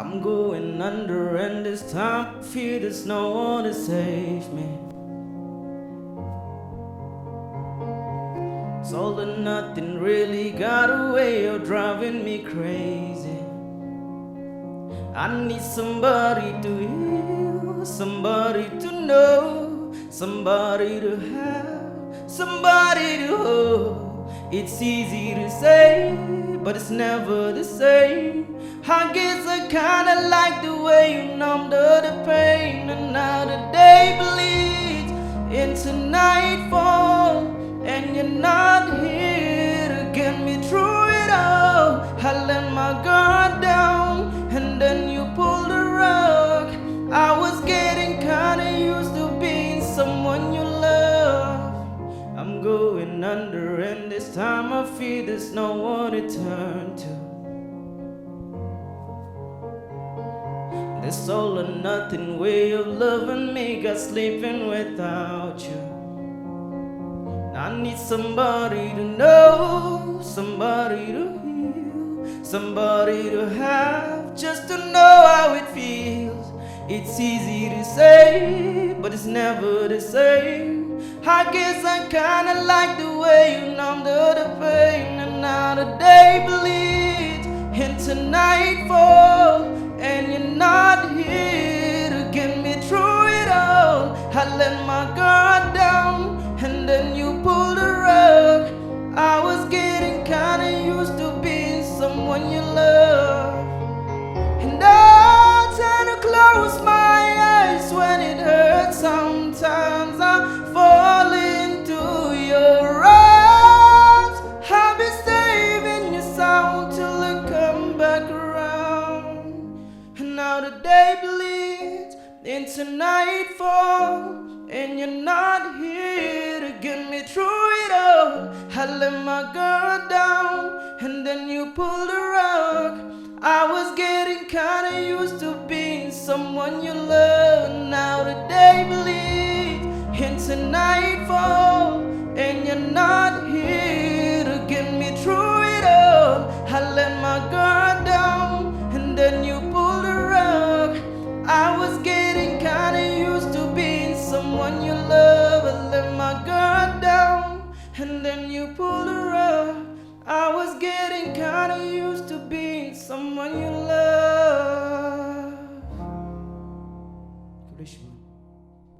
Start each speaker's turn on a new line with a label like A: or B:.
A: I'm going under, and this time I fear there's no one to save me. It's all or nothing really got a way of driving me crazy. I need somebody to heal, somebody to know, somebody to have, somebody to hold. It's easy to say, but it's never the same. I guess I kinda like the way you numbed the pain. And now the day bleeds into nightfall, and you're not here to get me through it all. I let my guard down, and then you pulled the rug. I was getting kinda used to being someone you love. I'm going under, and this time I feel there's no one to turn to. This all or nothing way of loving me got sleeping without you. I need somebody to know, somebody to heal, somebody to have, just to know how it feels. It's easy to say, but it's never the same. I guess I kinda like the way you numbed the pain. And now the day bleeds into nightfall, and you're not here to get me through it all. I let my guard down, and then you pulled the rug. I was getting kinda used to being someone you love. And I tend to close my eyes when it hurts. Sometimes I fall into your arms. I've been saving your sound till I come back around. And now the day bleeds into nightfall, and you're not here to get me through it all. I let my guard down, and then you pulled the rug. I was getting kinda used to being someone you love. Now the day bleeds into nightfall, and you're not here to get me through it all. I let my guard down, and then you pulled the rug. I was getting kinda used to being someone you love. I let my guard down, and then you pulled the rug. I was getting kinda used to being someone you love.